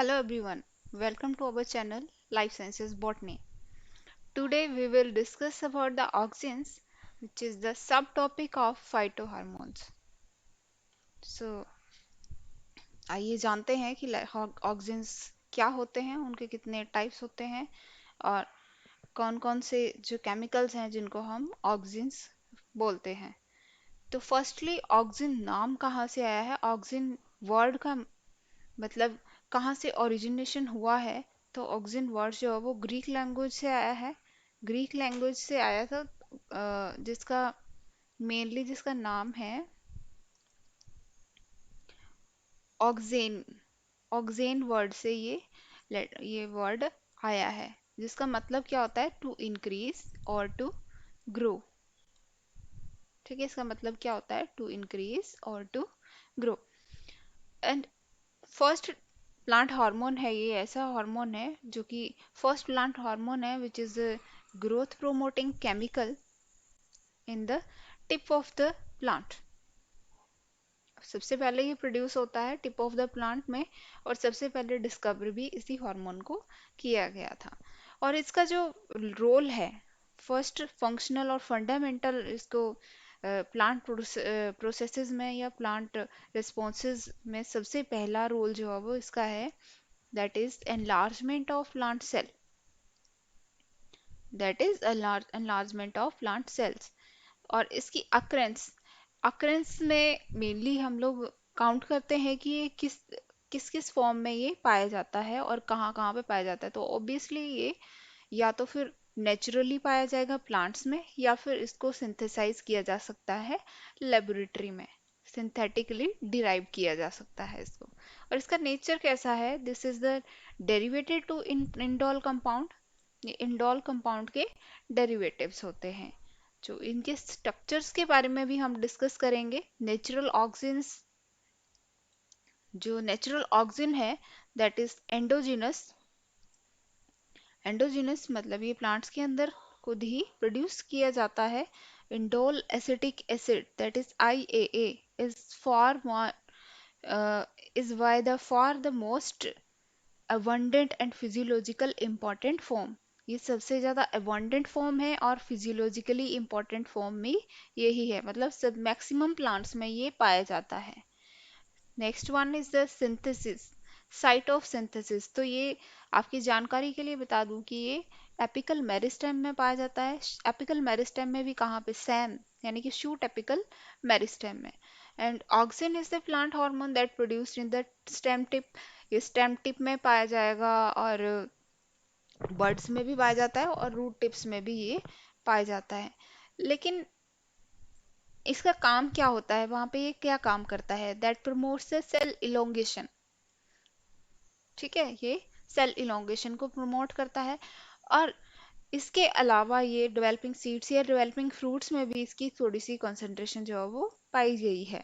Hello everyone, welcome to our channel Life Sciences Botany. Today we will discuss about the auxins, which is the subtopic of phytohormones. So आइए जानते हैं कि auxins क्या होते हैं, उनके कितने टाइप्स होते हैं और कौन-कौन से जो केमिकल्स हैं जिनको हम ऑक्सिन्स बोलते हैं। तो फर्स्टली ऑक्सिन नाम कहाँ से आया है? ऑक्सिन वर्ड का मतलब कहाँ से ओरिजिनेशन हुआ है? तो ऑक्सिन वर्ड जो है वो ग्रीक लैंग्वेज से आया है। ग्रीक लैंग्वेज से आया था, जिसका मेनली जिसका नाम है ऑक्सेन। ऑक्सेन वर्ड से ये वर्ड आया है, जिसका मतलब क्या होता है? टू इंक्रीज और टू ग्रो। ठीक है, इसका मतलब क्या होता है? टू इंक्रीज और to grow. And first plant hormone है, ये ऐसा हार्मोन है जो कि फर्स्ट प्लांट हार्मोन है which is growth promoting chemical in the tip of the plant. सबसे पहले ये प्रोड्यूस होता है टिप ऑफ द प्लांट में, और सबसे पहले डिस्कवर भी इसी हार्मोन को किया गया था। और इसका जो रोल है, फर्स्ट फंक्शनल और फंडामेंटल, इसको प्लांट प्रोसेसेस में या प्लांट रिस्पॉन्सेज में सबसे पहला रोल जो है वो इसका है, that is enlargement of plant cell. That is enlargement of plant cells. और इसकी अक्रेंस अक्रेंस में मेनली हम लोग काउंट करते हैं कि ये किस किस किस फॉर्म में ये पाया जाता है और कहाँ कहाँ पे पाया जाता है। तो ऑब्वियसली ये या तो फिर नेचुरली पाया जाएगा प्लांट्स में, या फिर इसको सिंथेसाइज किया जा सकता है लेबोरेटरी में, सिंथेटिकली डिराइव किया जा सकता है इसको। और इसका नेचर कैसा है? This is the derivated to indole compound. ये इंडोल कंपाउंड के डेरिवेटिव्स होते हैं। जो इनके स्ट्रक्चर्स के बारे में भी हम डिस्कस करेंगे। नेचुरल ऑक्सिन्स, जो नेचुरल ऑक्सिन है दैट इज एंडोजिनस। एंडोजिनस मतलब ये प्लांट्स के अंदर खुद ही प्रोड्यूस किया जाता है। Indole acetic acid that is IAA is for is by the far the most abundant and physiological important form। ये सबसे ज़्यादा abundant फॉर्म है और फिजियोलॉजिकली इम्पोर्टेंट फॉर्म भी यही है, मतलब सब मैक्सिमम प्लांट्स में ये पाया जाता है। Next one is the synthesis, site of synthesis. तो ये आपकी जानकारी के लिए बता दूं कि ये एपिकल मेरिस्टेम में पाया जाता है। एपिकल मेरिस्टेम में भी कहाँ पे? सैम यानी कि शूट एपिकल मेरिस्टेम में। And auxin is the plant hormone that produced in the stem tip. ये स्टेम टिप में पाया जाएगा और बर्ड्स में भी पाया जाता है और रूट टिप्स में भी ये पाया जाता है। लेकिन इसका काम क्या होता है? वहां पे ये क्या काम करता है? That promotes the cell elongation. ठीक है, ये सेल इलोंगेशन को प्रमोट करता है। और इसके अलावा ये डेवलपिंग सीड्स या डेवलपिंग फ्रूट्स में भी इसकी थोड़ी सी कंसंट्रेशन जो है वो पाई गई है,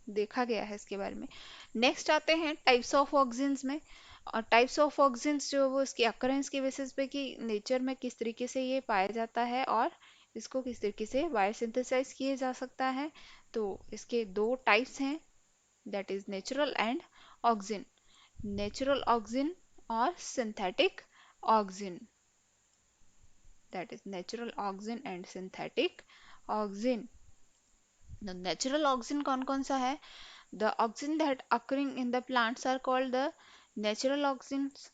देखा गया है इसके बारे में। नेक्स्ट आते हैं टाइप्स ऑफ ऑक्सिन्स में। और टाइप्स ऑफ ऑक्सिन्स जो वो इसकी अकरेंस के बेसिस पे कि नेचर में किस तरीके से ये पाया जाता है और इसको किस तरीके से बायोसिंथेसाइज किया जा सकता है। तो इसके दो टाइप्स हैं, that is natural and auxin. Natural auxin और synthetic auxin, that is natural auxin and synthetic auxin. Natural auxin कौन कौन सा है? The auxin that occurring in the plants are called the natural auxins।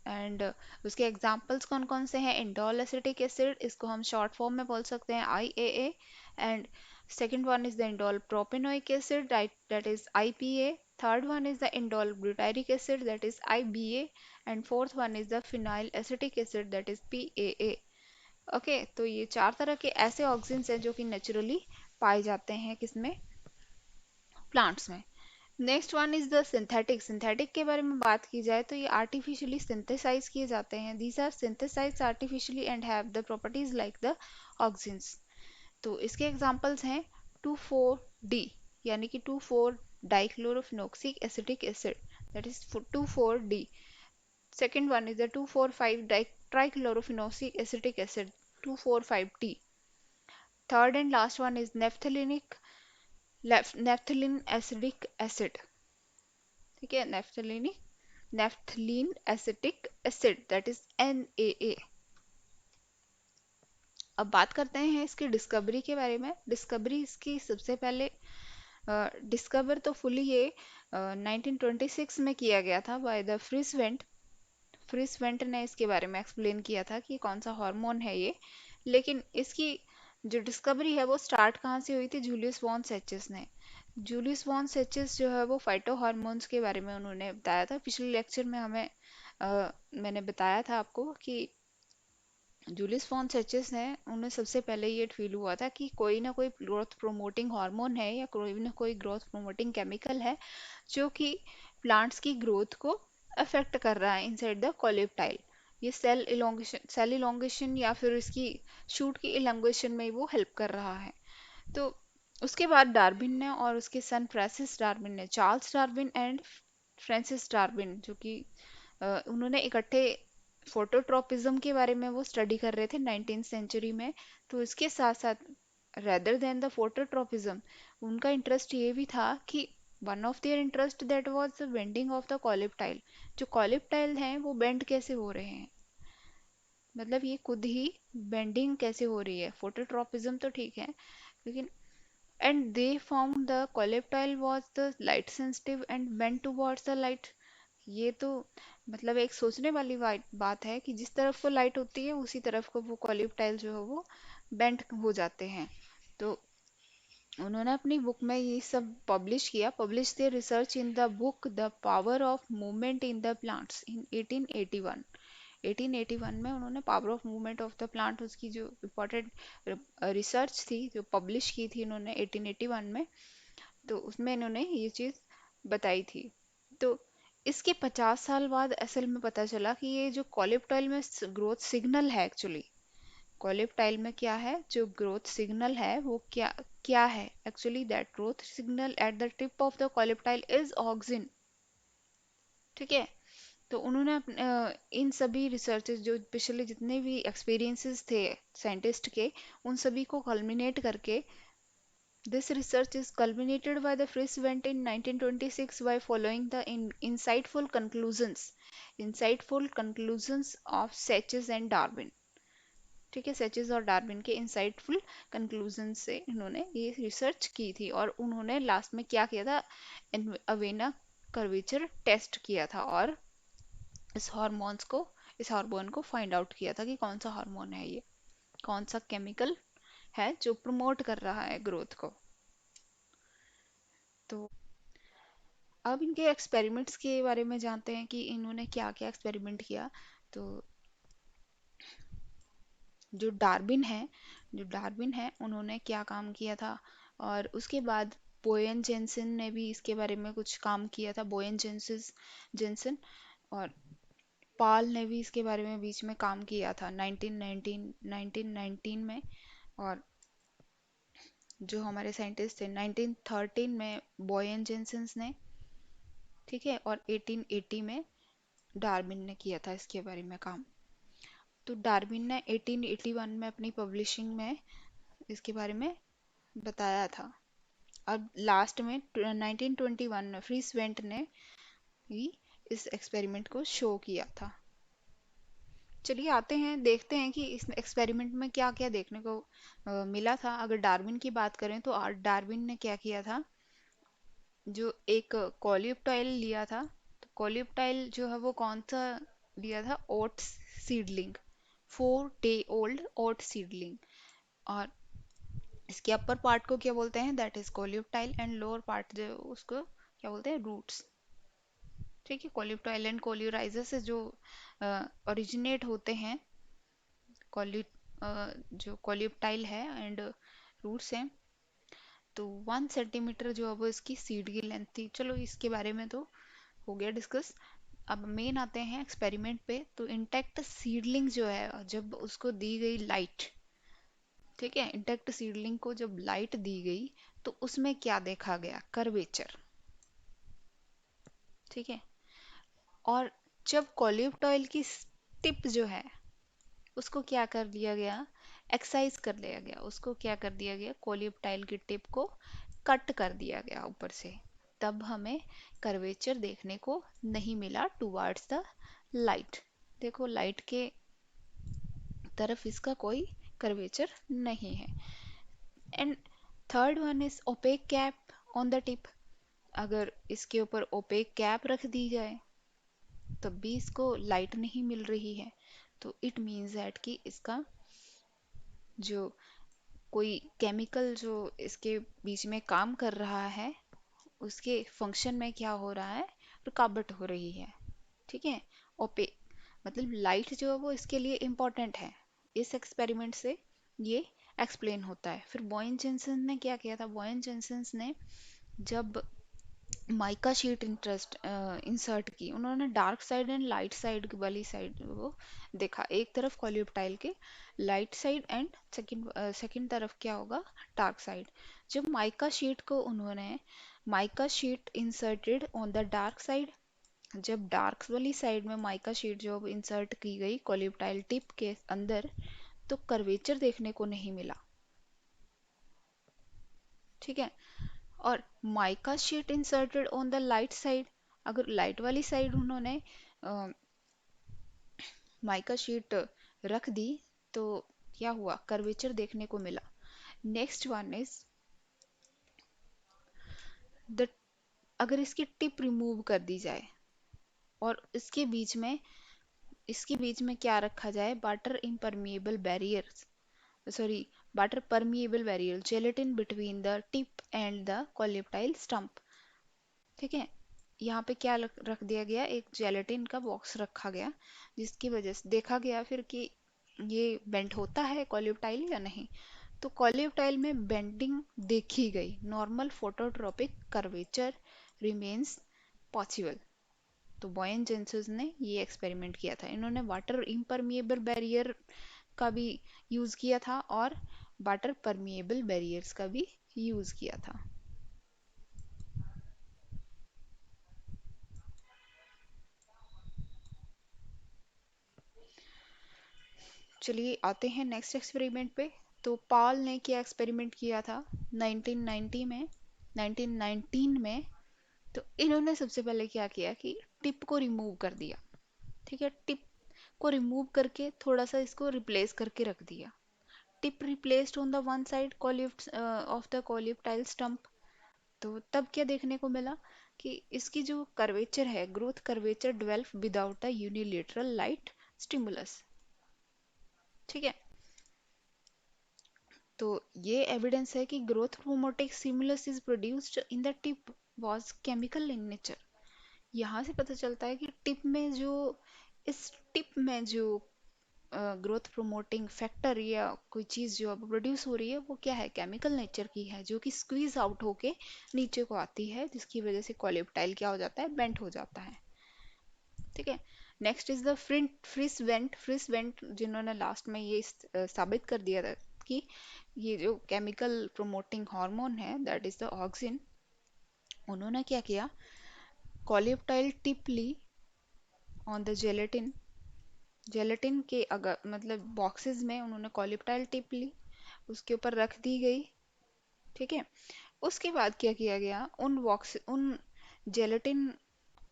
And उसके examples कौन कौन से हैं? इंडोल एसिटिक एसिड, इसको हम शॉर्ट फॉर्म में बोल सकते हैं IAA। And second one is the indole propanoic acid that is IPA। Third one is the indole butyric acid that is IBA। And fourth one is the phenyl acetic acid that is PAA। Okay, तो ये चार तरह के ऐसे auxins हैं जो कि naturally पाए जाते हैं किसमें? प्लांट्स में। Next one is the synthetic. Synthetic के बारे में बात की जाए तो ये आर्टिफिशियली सिंथेसाइज किए जाते हैं। These are synthesize artificially and have the properties like the auxins. तो इसके एग्जांपल्स हैं 2,4-D यानी कि 2,4 dichlorophenoxic acetic acid, that is 2,4-D। Second one is the 2,4,5 trichlorophenoxic acetic acid, 2,4,5-T। Third and last one is naphthalene acidic acid, ठीक है, naphthalene acetic acid that is NaA। अब बात करते हैं इसकी डिस्कवरी के बारे में। डिस्कवरी इसकी सबसे पहले डिस्कवर तो फुली ये 1926 में किया गया था बाय द फ्रिस वेंट ने इसके बारे में एक्सप्लेन किया था कि कौन सा हार्मोन है ये। लेकिन इसकी जो डिस्कवरी है वो स्टार्ट कहाँ से हुई थी? जूलियस वॉन सेचिस ने। जूलियस वॉन सेचिस जो है वो फाइटो हार्मोन्स के बारे में उन्होंने बताया था। पिछले लेक्चर में मैंने बताया था आपको कि जूलियस वॉन सेचिस ने उन्हें सबसे पहले ये फील हुआ था कि कोई ना कोई ग्रोथ प्रोमोटिंग हार्मोन है या कोई ना कोई ग्रोथ प्रोमोटिंग केमिकल है जो कि प्लांट्स की ग्रोथ को अफेक्ट कर रहा है इनसाइड द कोलेप्टाइल। ये सेल इलोंगेशन या फिर इसकी शूट की इलोंगेशन में वो हेल्प कर रहा है। तो उसके बाद डार्विन ने और उसके सन फ्रांसिस डार्विन ने, Charles Darwin and Francis Darwin, जो कि उन्होंने इकट्ठे फोटोट्रॉपिज्म के बारे में वो स्टडी कर रहे थे 19th सेंचुरी में। तो इसके साथ साथ रेदर देन द फोटोट्रॉपिज्म उनका इंटरेस्ट ये भी था कि one of their interest that was the bending of the coleoptile. जो कॉलिप्टाइल हैं वो बेंड कैसे हो रहे हैं, मतलब ये खुद ही बेंडिंग कैसे हो रही है। फोटोट्रॉपिज्म तो ठीक है, लेकिन and they found the colleptile was the light sensitive and bent towards the light। ये तो मतलब एक सोचने वाली बात है कि जिस तरफ को लाइट होती है उसी तरफ को वो कॉलिप्टाइल जो है वो बेंट हो जाते हैं। तो उन्होंने अपनी बुक में ये सब publish their research in the book the power of movement in the plants in 1881। 1881 में उन्होंने power of movement of the plant, उसकी जो इम्पोर्टेंट रिसर्च थी जो पब्लिश की थी इन्होंने 1881 में, तो उसमें इन्होंने ये चीज़ बताई थी। तो इसके 50 साल बाद असल में पता चला कि ये जो कॉलिप्टाइल में ग्रोथ सिग्नल है, एक्चुअली कॉलिप्टाइल में क्या है, जो ग्रोथ सिग्नल है वो क्या क्या है actually, that growth signal at the tip of the coleoptile is auxin. ठीक है। तो उन्होंने इन सभी रिसर्चेस जो पिछले जितने भी एक्सपीरियंसेस थे साइंटिस्ट के, उन सभी को कल्मिनेट करके, this research is culminated by the Frisch went in 1926 by following the insightful conclusions of Sachs and Darwin। ठीक है, सेचिस और डार्विन के इंसाइटफुल कंक्लूजन से इन्होंने ये रिसर्च की थी और उन्होंने लास्ट में क्या किया था, अवेना कर्वेचर टेस्ट किया था और इस हार्मोन्स को इस हार्मोन को फाइंड आउट किया था कि कौन सा हार्मोन है ये, कौन सा केमिकल है जो प्रमोट कर रहा है ग्रोथ को। तो अब इनके एक्सपेरिमेंट्स के बारे में जानते हैं कि इन्होंने क्या क्या एक्सपेरिमेंट किया। तो जो डार्विन है उन्होंने क्या काम किया था, और उसके बाद बोयन जेनसन ने भी इसके बारे में कुछ काम किया था। बोयन जेनसन और पाल ने भी इसके बारे में बीच में काम किया था 1919 में। और जो हमारे साइंटिस्ट थे 1913 में बोयन जेनसन ने, ठीक है, और 1880 में डार्विन ने किया था इसके बारे में काम। तो डार्विन ने 1881 में अपनी पब्लिशिंग में इसके बारे में बताया था। अब लास्ट में 1921 में फ्रीस वेंट ने भी इस एक्सपेरिमेंट को शो किया था। चलिए आते हैं, देखते हैं कि इस एक्सपेरिमेंट में क्या क्या देखने को मिला था। अगर डार्विन की बात करें तो डार्विन ने क्या किया था, जो एक कॉलियोप्टाइल लिया था। तो कॉलियोप्टाइल जो है वो कौन सा लिया था, ओट्स सीडलिंग, 4 डे ओल्ड ओट सीडलिंग। और इसके अपर पार्ट को क्या बोलते हैं, that is coleoptile, and lower part जो उसको क्या बोलते हैं, रूट्स। ठीक है, कोलियोप्टाइल एंड कोलियोराइजर से जो ओरिजिनेट होते हैं, कोलियो जो कोलियोप्टाइल है एंड रूट्स हैं। तो 1 सेंटीमीटर जो है वो इसकी सीड की लेंथ थी। चलो इसके बारे में तो हो गया डिस्कस। अब मेन आते हैं एक्सपेरिमेंट पे। तो इंटेक्ट सीडलिंग जो है जब उसको दी गई लाइट, ठीक है, इंटेक्ट सीडलिंग को जब लाइट दी गई तो उसमें क्या देखा गया, कर्वेचर। ठीक है। और जब कोलियोप्टाइल की टिप जो है उसको क्या कर दिया गया, एक्साइज कर लिया गया, उसको क्या कर दिया गया, कोलियोप्टाइल की टिप को कट कर दिया गया ऊपर से। तब हमें कर्वेचर देखने को नहीं मिला टुवर्ड्स द लाइट। देखो लाइट के तरफ इसका कोई कर्वेचर नहीं है। And third one is opaque cap on the tip. अगर इसके ऊपर ओपेक कैप रख दी जाए तब भी इसको लाइट नहीं मिल रही है, तो इट मीन्स दैट कि इसका जो कोई केमिकल जो इसके बीच में काम कर रहा है उसके फंक्शन में क्या हो रहा है, रुकावट हो रही है। ठीक है। ओपे मतलब लाइट जो है वो इसके लिए इम्पोर्टेंट है। इस एक्सपेरिमेंट से ये एक्सप्लेन होता है। फिर बॉयन जेनसन ने क्या किया था, बॉयन जेनसन ने जब माइका शीट इंटरेस्ट इंसर्ट की, उन्होंने dark side and light side वाली साइड वो देखा। एक तरफ कोलियोप्टाइल के लाइट साइड एंड सेकंड तरफ क्या होगा, डार्क साइड। जब माइका शीट को उन्होंने mica sheet inserted on the dark side, जब डार्क वाली साइड में माइका शीट जो इंसर्ट की गई कोलियोप्टाइल टिप के अंदर, तो कर्वेचर देखने को नहीं मिला। ठीक है। और mica sheet inserted on the light side, अगर लाइट वाली साइड उन्होंने माइका शीट रख दी तो क्या हुआ, कर्वेचर देखने को मिला। नेक्स्ट वन इज द, अगर इसकी टिप रिमूव कर दी जाए और इसके बीच में क्या रखा जाए, water impermeable barrier, sorry water permeable barrier gelatin between the tip and the coleoptile stump. ठीक है। यहाँ पे क्या रख दिया गया, एक जेलेटिन का बॉक्स रखा गया, जिसकी वजह से देखा गया फिर कि ये बेंड होता है कोलियोप्टाइल या नहीं। तो कोलियोप्टाइल में बेंडिंग देखी गई, normal phototropic curvature remains possible. तो बॉयन जेंसेस ने ये एक्सपेरिमेंट किया था। इन्होंने वाटर इम्परमिएबल बैरियर का भी यूज़ किया था और वाटर परमिएबल बैरियर्स का भी यूज़ किया था। चलिए आते हैं नेक्स्ट एक्सपेरिमेंट पे। तो पॉल ने क्या एक्सपेरिमेंट किया था 1990 में, 1919 में। तो इन्होंने सबसे पहले क्या किया कि टिप को रिमूव कर दिया। ठीक है। टिप को रिमूव करके थोड़ा सा इसको रिप्लेस करके रख दिया। Tip replaced on the one side of the coleoptile stump. तो तब क्या देखने को मिला कि इसकी जो कर्वेचर है, growth curvature develop without a unilateral light stimulus. ठीक है। तो ये एविडेंस है कि growth promoting stimulus is produced in the tip was chemical in nature. यहाँ से पता चलता है कि इस टिप में जो ग्रोथ प्रोमोटिंग फैक्टर या कोई चीज़ जो अब प्रोड्यूस हो रही है वो क्या है, केमिकल नेचर की है, जो कि स्क्वीज आउट होके नीचे को आती है, जिसकी वजह से कोलियोप्टाइल क्या हो जाता है, बेंट हो जाता है। ठीक है। Next is the Frits Went जिन्होंने लास्ट में ये साबित कर दिया था कि ये जो केमिकल प्रोमोटिंग हार्मोन है दैट इज द ऑक्सिन। उन्होंने क्या किया, कोलियोप्टाइल टिप ली ऑन द जेलेटिन, जेलेटिन के अगर मतलब बॉक्सेस में उन्होंने कोलिप्टाइल टिप ली, उसके ऊपर रख दी गई। ठीक है। उसके बाद क्या किया गया, उन जेलेटिन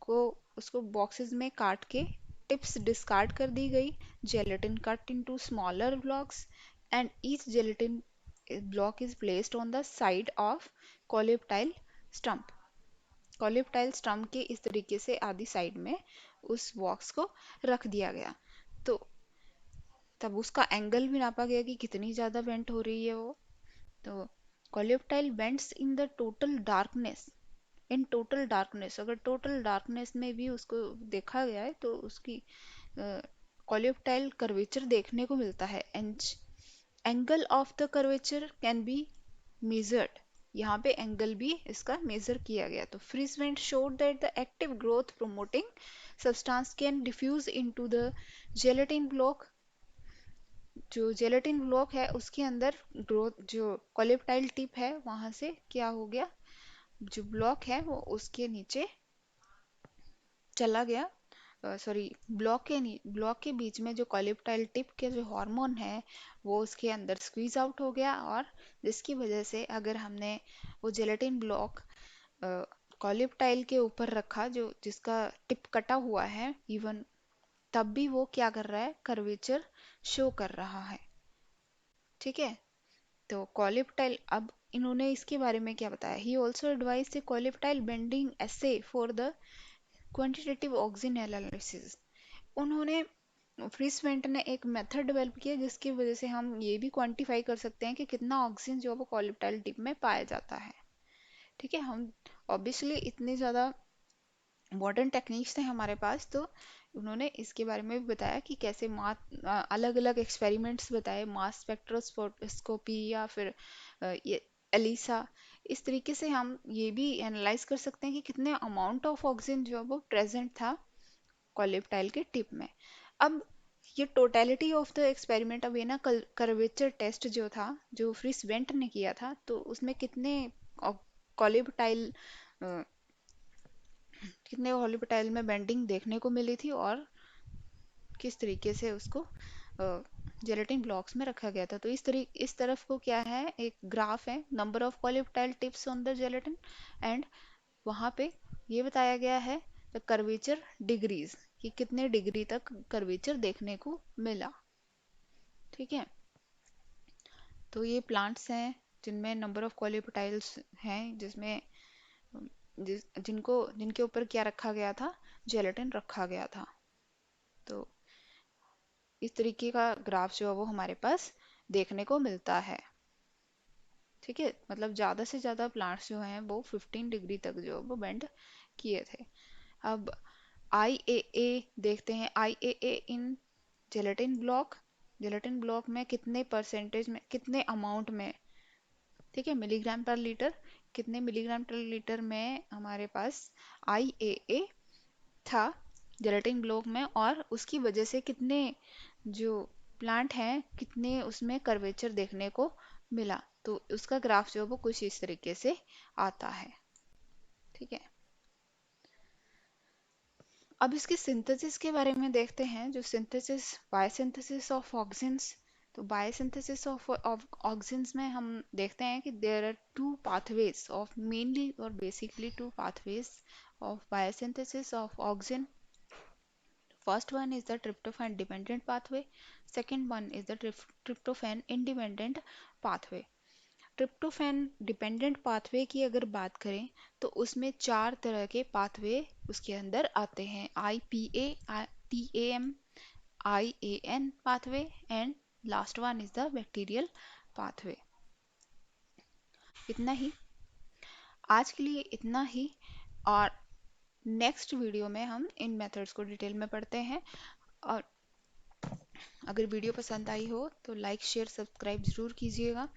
को उसको बॉक्सेस में काट के टिप्स डिस्कार्ड कर दी गई। Gelatin cut into smaller blocks and each gelatin block is placed on the side of coleoptile stump. Coleoptile stump के इस तरीके से आधी साइड में उस बॉक्स को रख दिया गया। तो तब उसका एंगल भी नापा गया कि कितनी ज़्यादा बेंट हो रही है वो। तो coleoptile bends in the total darkness, in total darkness, अगर टोटल डार्कनेस में भी उसको देखा गया है तो उसकी कोलियोप्टाइल कर्वेचर देखने को मिलता है। Angle of the curvature can be measured, यहाँ पे एंगल भी इसका मेजर किया गया। तो Frits Went showed that the active growth promoting substance can diffuse into the gelatin block. जो जेलेटिन ब्लॉक है उसके अंदर ग्रोथ जो कोलिप्टाइल टिप है वहां से क्या हो गया, जो ब्लॉक है वो उसके नीचे चला गया। सॉरी, ब्लॉक के बीच में जो कोलिप्टाइल टिप के जो हार्मोन है वो उसके अंदर स्क्वीज आउट हो गया, और जिसकी वजह से अगर हमने वो जेलेटिन ब्लॉक कॉलिप्टाइल के ऊपर रखा जो जिसका टिप कटा हुआ है इवन, तब भी वो क्या कर रहा है, कर्वेचर शो कर रहा है। ठीक है, तो कॉलिप्टाइल, अब इन्होंने इसके बारे में क्या बताया, he also advise the coleoptile bending essay for the quantitative oxygen analysis. उन्होंने, फ्रिस वेंट ने एक मेथड डेवलप किया जिसकी वजह से हम ये भी क्वांटिफाई कर सकते हैं कि कितना ऑक्सीजन जो है वो कॉलिप्टाइल टिप में पाया जाता है। ठीक है, हम ऑब्वियसली इतने ज़्यादा मॉडर्न टेक्निक्स थे हमारे पास, तो उन्होंने इसके बारे में भी बताया कि कैसे अलग अलग एक्सपेरिमेंट्स बताए, मास स्पेक्ट्रोस्कोपी या फिर ये एलिसा। इस तरीके से हम ये भी एनालाइज कर सकते हैं कि कितने अमाउंट ऑफ ऑक्सीजन जो है वो प्रेजेंट था कॉलिप्टाइल के टिप में। अब ये टोटलिटी ऑफ द एक्सपेरिमेंट, अब ये ना कर्वेचर टेस्ट जो था जो फ्रिस वेंट ने किया था, तो उसमें कॉलिप्टाइल कितने कॉलिप्टाइल में बेंडिंग देखने को मिली थी और किस तरीके से उसको जेलेटिन ब्लॉक्स में रखा गया था। तो इस तरफ को क्या है, एक ग्राफ है, number of coleoptile tips on the gelatin, and वहाँ पे ये बताया गया है द कर्वेचर डिग्रीज, कि कितने डिग्री तक कर्वेचर देखने को मिला। ठीक है, तो ये प्लांट्स हैं जिनमें नंबर ऑफ कॉलिप्टाइल्स हैं, जिसमें जिनके ऊपर क्या रखा गया था, जेलेटिन रखा गया था। तो इस तरीके का ग्राफ जो है वो हमारे पास देखने को मिलता है। ठीक है, मतलब ज़्यादा से ज़्यादा प्लांट्स जो हैं वो 15 डिग्री तक जो है वो बेंड किए थे। अब IAA देखते हैं, IAA इन जेलेटिन ब्लॉक, जेलेटिन ब्लॉक में कितने परसेंटेज में, कितने अमाउंट में, ठीक है, मिलीग्राम पर लीटर, कितने मिलीग्राम पर लीटर में हमारे पास IAA था जेलेटिन ब्लॉक में, और उसकी वजह से कितने जो प्लांट हैं कितने उसमें कर्वेचर देखने को मिला। तो उसका ग्राफ जो है वो कुछ इस तरीके से आता है। ठीक है, अब इसकी सिंथेसिस के बारे में देखते हैं, जो सिंथेसिस, बायोसिंथेसिस ऑफ ऑक्सिन्स। तो बायोसिंथेसिस ऑफ ऑक्सिन्स में हम देखते हैं कि there are two pathways of, mainly और basically two pathways of biosynthesis of auxin. First one is the tryptophan dependent pathway. Second one is the tryptophan independent pathway. Tryptophan dependent pathway की अगर बात करें तो उसमें 4 तरह के पाथवे उसके अंदर आते हैं, IPA, TAM, IAN pathway, and last one is the bacterial pathway. इतना ही, आज के लिए इतना ही, और नेक्स्ट वीडियो में हम इन मेथड्स को डिटेल में पढ़ते हैं। और अगर वीडियो पसंद आई हो तो लाइक शेयर सब्सक्राइब ज़रूर कीजिएगा।